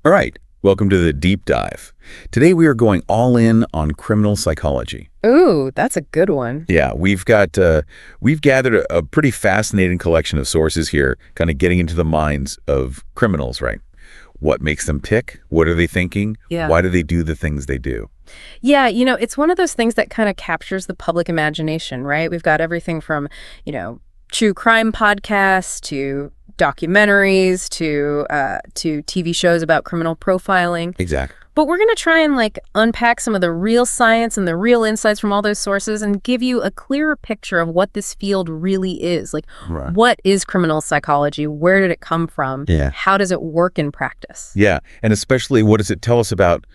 All right, welcome to the deep dive. Today we are going all in on criminal psychology. Ooh, that's a good one. Yeah, we've gathered a pretty fascinating collection of sources here, kind of getting into the minds of criminals, right? What makes them tick? What are they thinking? Yeah. Why do they do the things they do? Yeah, it's one of those things that kind of captures the public imagination, right? We've got everything from, true crime podcasts to documentaries to TV shows about criminal profiling. Exactly. But we're going to try and unpack some of the real science and the real insights from all those sources and give you a clearer picture of what this field really is. Right. What is criminal psychology? Where did it come from? Yeah. How does it work in practice? Yeah, and especially what does it tell us about,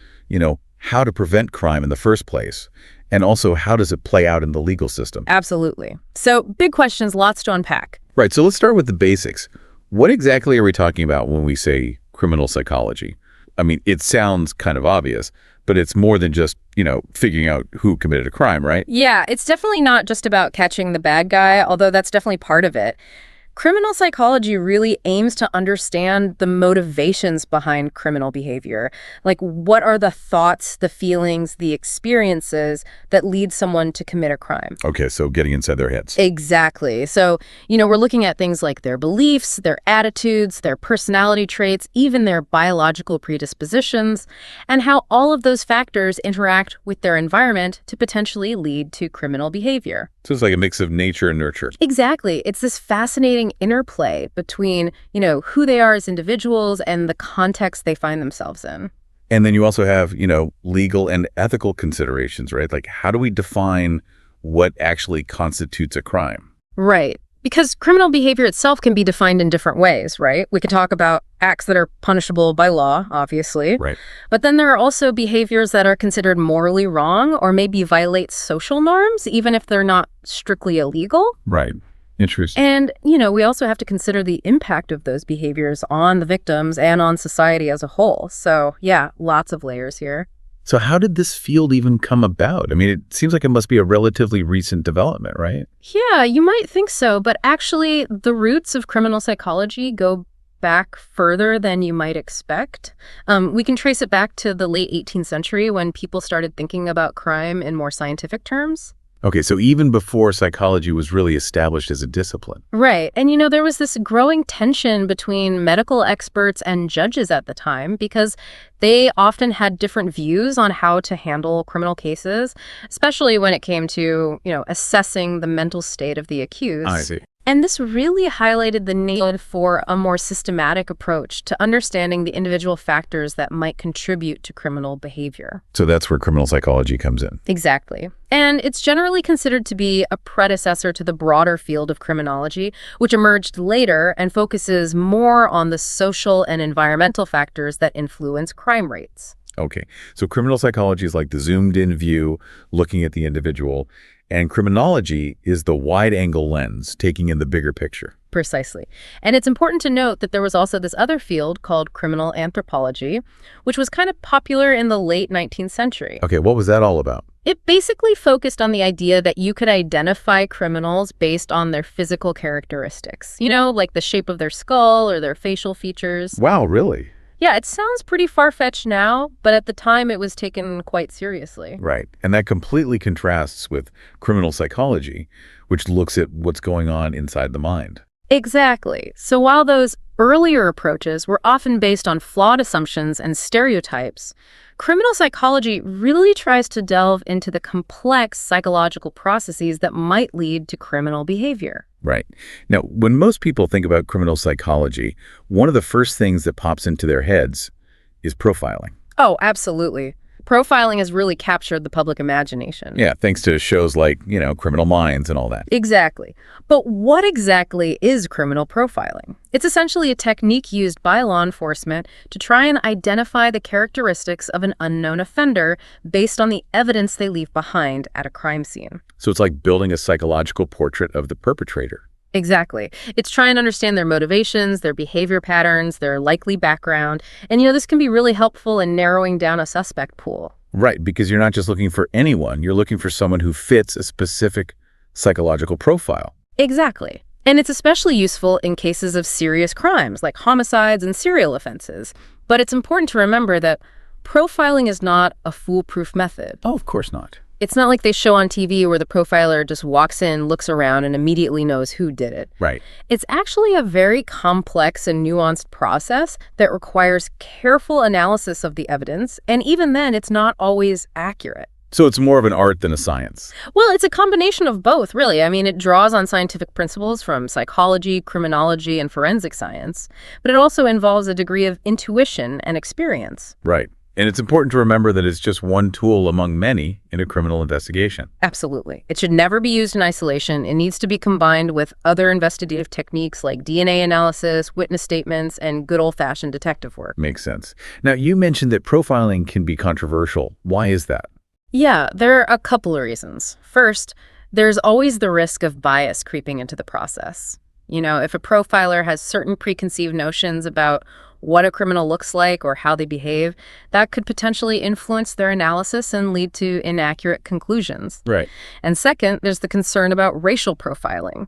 how to prevent crime in the first place? And also, how does it play out in the legal system? Absolutely. So big questions, lots to unpack. Right, so let's start with the basics. What exactly are we talking about when we say criminal psychology? I mean, it sounds kind of obvious, but it's more than just, figuring out who committed a crime, right? Yeah, it's definitely not just about catching the bad guy, although that's definitely part of it. Criminal psychology really aims to understand the motivations behind criminal behavior. Like, what are the thoughts, the feelings, the experiences that lead someone to commit a crime? Okay, so getting inside their heads. Exactly. So, we're looking at things like their beliefs, their attitudes, their personality traits, even their biological predispositions, and how all of those factors interact with their environment to potentially lead to criminal behavior. So it's like a mix of nature and nurture. Exactly. It's this fascinating interplay between, who they are as individuals and the context they find themselves in. And then you also have, legal and ethical considerations, right? Like, how do we define what actually constitutes a crime? Right. Because criminal behavior itself can be defined in different ways, right? We can talk about acts that are punishable by law, obviously. Right. But then there are also behaviors that are considered morally wrong or maybe violate social norms, even if they're not strictly illegal. Right. Interesting. And, we also have to consider the impact of those behaviors on the victims and on society as a whole. So, yeah, lots of layers here. So how did this field even come about? I mean, it seems like it must be a relatively recent development, right? Yeah, you might think so, but actually the roots of criminal psychology go back further than you might expect. We can trace it back to the late 18th century when people started thinking about crime in more scientific terms. Okay, so even before psychology was really established as a discipline. Right. And, there was this growing tension between medical experts and judges at the time because they often had different views on how to handle criminal cases, especially when it came to, assessing the mental state of the accused. I see. And this really highlighted the need for a more systematic approach to understanding the individual factors that might contribute to criminal behavior. So that's where criminal psychology comes in. Exactly. And it's generally considered to be a predecessor to the broader field of criminology, which emerged later and focuses more on the social and environmental factors that influence crime rates. Okay, so criminal psychology is like the zoomed-in view, looking at the individual, and criminology is the wide-angle lens, taking in the bigger picture. Precisely. And it's important to note that there was also this other field called criminal anthropology, which was kind of popular in the late 19th century. Okay, what was that all about? It basically focused on the idea that you could identify criminals based on their physical characteristics, like the shape of their skull or their facial features. Wow, really? Yeah, it sounds pretty far-fetched now, but at the time it was taken quite seriously. Right. And that completely contrasts with criminal psychology, which looks at what's going on inside the mind. Exactly. So while those earlier approaches were often based on flawed assumptions and stereotypes, criminal psychology really tries to delve into the complex psychological processes that might lead to criminal behavior. Right. Now, when most people think about criminal psychology, one of the first things that pops into their heads is profiling. Oh, absolutely. Profiling has really captured the public imagination. Yeah, thanks to shows like, Criminal Minds and all that. Exactly. But what exactly is criminal profiling? It's essentially a technique used by law enforcement to try and identify the characteristics of an unknown offender based on the evidence they leave behind at a crime scene. So it's like building a psychological portrait of the perpetrator. Exactly. It's trying to understand their motivations, their behavior patterns, their likely background. And, this can be really helpful in narrowing down a suspect pool. Right, because you're not just looking for anyone. You're looking for someone who fits a specific psychological profile. Exactly. And it's especially useful in cases of serious crimes like homicides and serial offenses. But it's important to remember that profiling is not a foolproof method. Oh, of course not. It's not like they show on TV where the profiler just walks in, looks around, and immediately knows who did it. Right. It's actually a very complex and nuanced process that requires careful analysis of the evidence, and even then, it's not always accurate. So it's more of an art than a science. Well, it's a combination of both, really. I mean, it draws on scientific principles from psychology, criminology, and forensic science, but it also involves a degree of intuition and experience. Right. And it's important to remember that it's just one tool among many in a criminal investigation. Absolutely. It should never be used in isolation. It needs to be combined with other investigative techniques like DNA analysis, witness statements, and good old-fashioned detective work. Makes sense. Now, you mentioned that profiling can be controversial. Why is that? Yeah, there are a couple of reasons. First, there's always the risk of bias creeping into the process. You know, if a profiler has certain preconceived notions about what a criminal looks like or how they behave, that could potentially influence their analysis and lead to inaccurate conclusions. Right. And second, there's the concern about racial profiling.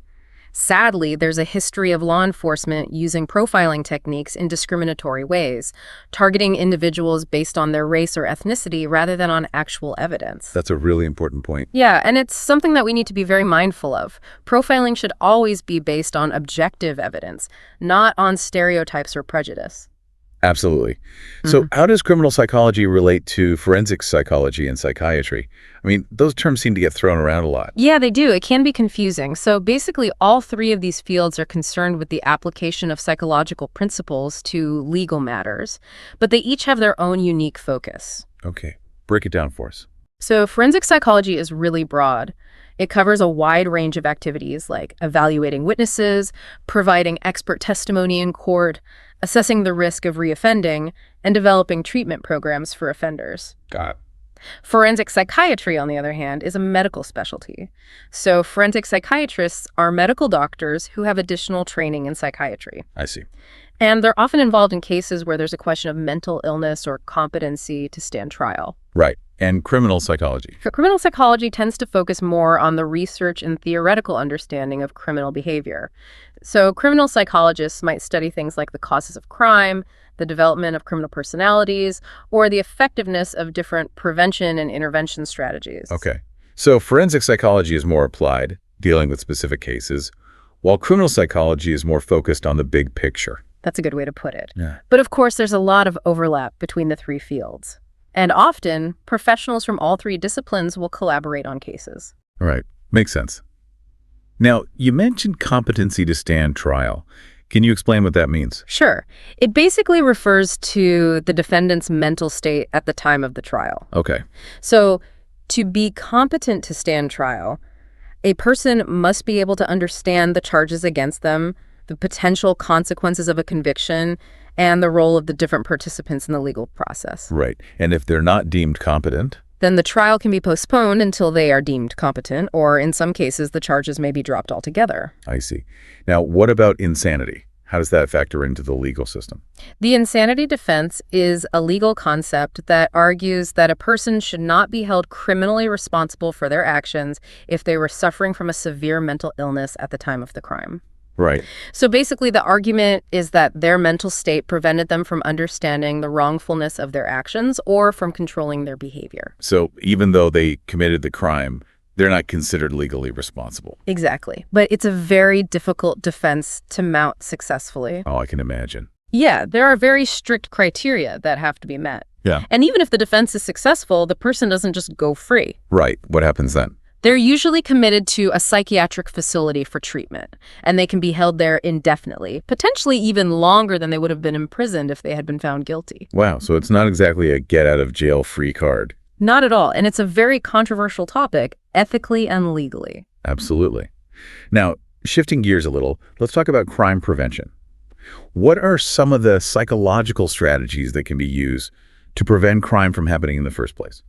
Sadly, there's a history of law enforcement using profiling techniques in discriminatory ways, targeting individuals based on their race or ethnicity rather than on actual evidence. That's a really important point. Yeah, and it's something that we need to be very mindful of. Profiling should always be based on objective evidence, not on stereotypes or prejudice. Absolutely. So how does criminal psychology relate to forensic psychology and psychiatry? I mean, those terms seem to get thrown around a lot. Yeah, they do. It can be confusing. So basically, all three of these fields are concerned with the application of psychological principles to legal matters, but they each have their own unique focus. Okay. Break it down for us. So forensic psychology is really broad. It covers a wide range of activities like evaluating witnesses, providing expert testimony in court, assessing the risk of reoffending, and developing treatment programs for offenders. Got it. Forensic psychiatry, on the other hand, is a medical specialty. So forensic psychiatrists are medical doctors who have additional training in psychiatry. I see. And they're often involved in cases where there's a question of mental illness or competency to stand trial. Right. And criminal psychology. For criminal psychology tends to focus more on the research and theoretical understanding of criminal behavior. So criminal psychologists might study things like the causes of crime, the development of criminal personalities, or the effectiveness of different prevention and intervention strategies. Okay. So forensic psychology is more applied, dealing with specific cases, while criminal psychology is more focused on the big picture. That's a good way to put it. Yeah. But of course, there's a lot of overlap between the three fields. And often, professionals from all three disciplines will collaborate on cases. All right. Makes sense. Now, you mentioned competency to stand trial. Can you explain what that means? Sure. It basically refers to the defendant's mental state at the time of the trial. Okay. So, to be competent to stand trial, a person must be able to understand the charges against them, the potential consequences of a conviction, and the role of the different participants in the legal process. Right. And if they're not deemed competent? Then the trial can be postponed until they are deemed competent, or in some cases, the charges may be dropped altogether. I see. Now, what about insanity? How does that factor into the legal system? The insanity defense is a legal concept that argues that a person should not be held criminally responsible for their actions if they were suffering from a severe mental illness at the time of the crime. Right. So basically, the argument is that their mental state prevented them from understanding the wrongfulness of their actions or from controlling their behavior. So even though they committed the crime, they're not considered legally responsible. Exactly. But it's a very difficult defense to mount successfully. Oh, I can imagine. Yeah, there are very strict criteria that have to be met. Yeah. And even if the defense is successful, the person doesn't just go free. Right. What happens then? They're usually committed to a psychiatric facility for treatment, and they can be held there indefinitely, potentially even longer than they would have been imprisoned if they had been found guilty. Wow. So it's not exactly a get-out-of-jail-free card. Not at all, and it's a very controversial topic, ethically and legally. Absolutely. Now, shifting gears a little, let's talk about crime prevention. What are some of the psychological strategies that can be used to prevent crime from happening in the first place?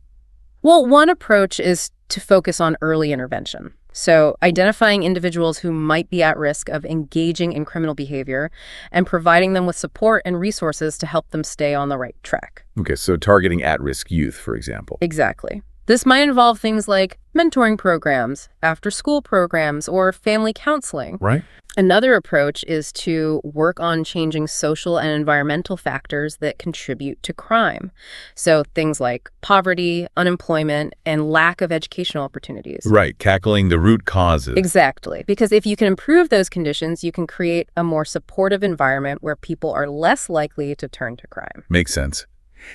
Well, one approach is to focus on early intervention. So identifying individuals who might be at risk of engaging in criminal behavior and providing them with support and resources to help them stay on the right track. Okay, so targeting at-risk youth, for example. Exactly. This might involve things like mentoring programs, after-school programs, or family counseling. Right. Another approach is to work on changing social and environmental factors that contribute to crime. So things like poverty, unemployment, and lack of educational opportunities. Right, tackling the root causes. Exactly. Because if you can improve those conditions, you can create a more supportive environment where people are less likely to turn to crime. Makes sense.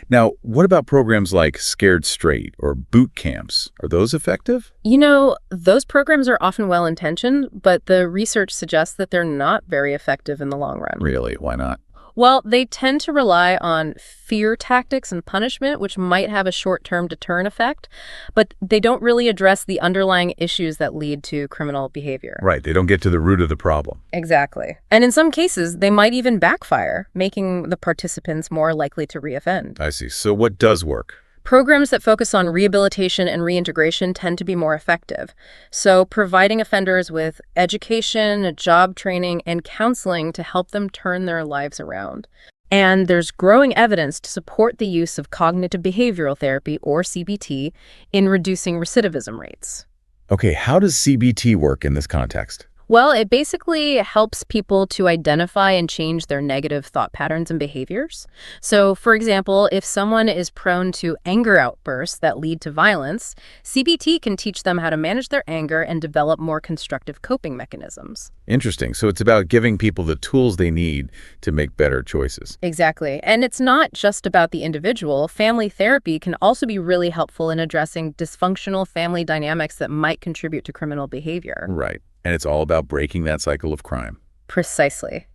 Now, what about programs like Scared Straight or boot camps? Are those effective? You know, those programs are often well-intentioned, but the research suggests that they're not very effective in the long run. Really? Why not? Well, they tend to rely on fear tactics and punishment, which might have a short-term deterrent effect, but they don't really address the underlying issues that lead to criminal behavior. Right, they don't get to the root of the problem. Exactly. And in some cases, they might even backfire, making the participants more likely to reoffend. I see. So what does work? Programs that focus on rehabilitation and reintegration tend to be more effective. So providing offenders with education, job training, and counseling to help them turn their lives around. And there's growing evidence to support the use of cognitive behavioral therapy, or CBT, in reducing recidivism rates. Okay, how does CBT work in this context? Well, it basically helps people to identify and change their negative thought patterns and behaviors. So, for example, if someone is prone to anger outbursts that lead to violence, CBT can teach them how to manage their anger and develop more constructive coping mechanisms. Interesting. So it's about giving people the tools they need to make better choices. Exactly. And it's not just about the individual. Family therapy can also be really helpful in addressing dysfunctional family dynamics that might contribute to criminal behavior. Right. And it's all about breaking that cycle of crime. Precisely.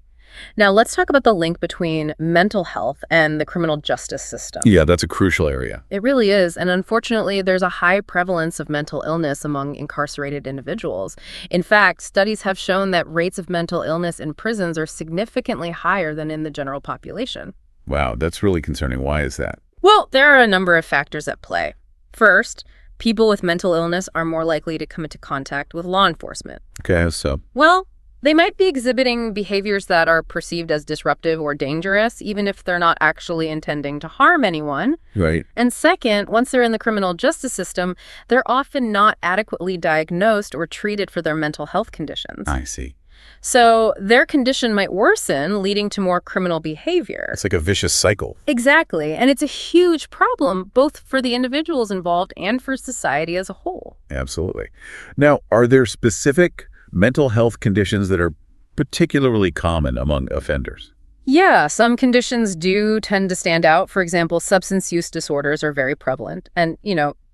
Now, let's talk about the link between mental health and the criminal justice system. Yeah, that's a crucial area. It really is. And unfortunately, there's a high prevalence of mental illness among incarcerated individuals. In fact, studies have shown that rates of mental illness in prisons are significantly higher than in the general population. Wow, that's really concerning. Why is that? Well, there are a number of factors at play. First, people with mental illness are more likely to come into contact with law enforcement. Okay, so Well, they might be exhibiting behaviors that are perceived as disruptive or dangerous, even if they're not actually intending to harm anyone. right. And second, once they're in the criminal justice system, they're often not adequately diagnosed or treated for their mental health conditions. I see. So their condition might worsen, leading to more criminal behavior. It's like a vicious cycle. Exactly. And it's a huge problem, both for the individuals involved and for society as a whole. Absolutely. Now, are there specific mental health conditions that are particularly common among offenders? Yeah, some conditions do tend to stand out. For example, substance use disorders are very prevalent. And,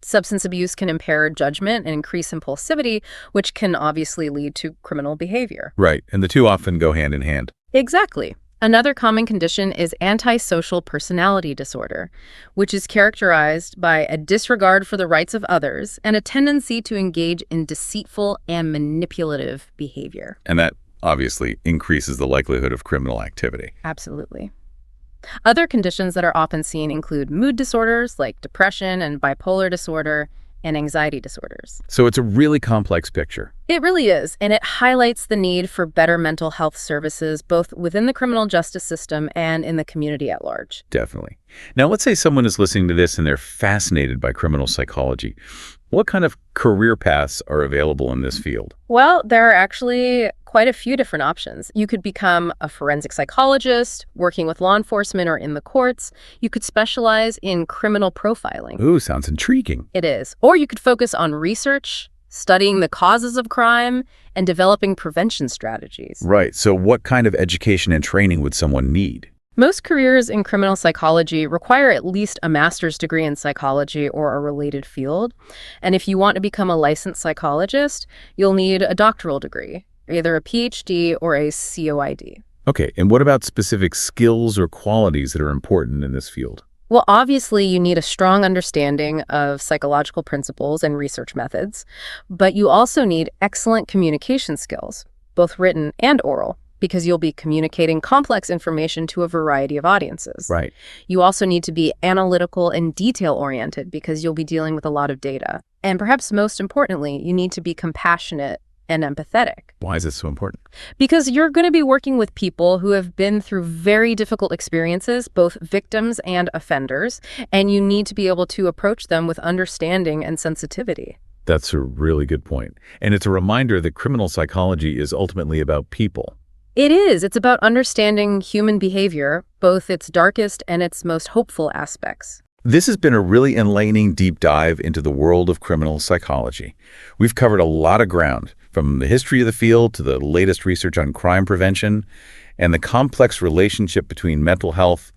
substance abuse can impair judgment and increase impulsivity, which can obviously lead to criminal behavior. Right, and the two often go hand in hand. Exactly. Another common condition is antisocial personality disorder, which is characterized by a disregard for the rights of others and a tendency to engage in deceitful and manipulative behavior. And that obviously increases the likelihood of criminal activity. Absolutely. Other conditions that are often seen include mood disorders like depression and bipolar disorder and anxiety disorders. So it's a really complex picture. It really is, and it highlights the need for better mental health services both within the criminal justice system and in the community at large. Definitely. Now, let's say someone is listening to this and they're fascinated by criminal psychology. What kind of career paths are available in this field? Well, there are actually quite a few different options. You could become a forensic psychologist, working with law enforcement or in the courts. You could specialize in criminal profiling. Ooh, sounds intriguing. It is. Or you could focus on research, studying the causes of crime, and developing prevention strategies. Right. So what kind of education and training would someone need? Most careers in criminal psychology require at least a master's degree in psychology or a related field. And if you want to become a licensed psychologist, you'll need a doctoral degree, either a PhD or a COID. Okay, and what about specific skills or qualities that are important in this field? Well, obviously, you need a strong understanding of psychological principles and research methods, but you also need excellent communication skills, both written and oral, because you'll be communicating complex information to a variety of audiences. Right. You also need to be analytical and detail-oriented because you'll be dealing with a lot of data. And perhaps most importantly, you need to be compassionate and empathetic. Why is this so important? Because you're going to be working with people who have been through very difficult experiences, both victims and offenders, and you need to be able to approach them with understanding and sensitivity. That's a really good point. And it's a reminder that criminal psychology is ultimately about people. It is. It's about understanding human behavior, both its darkest and its most hopeful aspects. This has been a really enlightening deep dive into the world of criminal psychology. We've covered a lot of ground, from the history of the field to the latest research on crime prevention and the complex relationship between mental health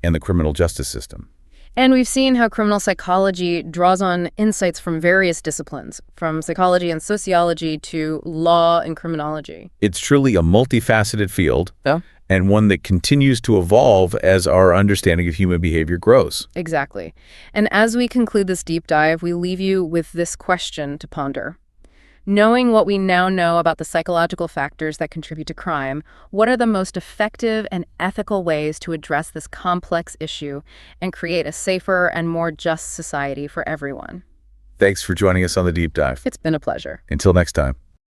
and the criminal justice system. And we've seen how criminal psychology draws on insights from various disciplines, from psychology and sociology to law and criminology. It's truly a multifaceted field, Yeah. and one that continues to evolve as our understanding of human behavior grows. Exactly. And as we conclude this deep dive, we leave you with this question to ponder. Knowing what we now know about the psychological factors that contribute to crime, what are the most effective and ethical ways to address this complex issue and create a safer and more just society for everyone? Thanks for joining us on the deep dive. It's been a pleasure. Until next time.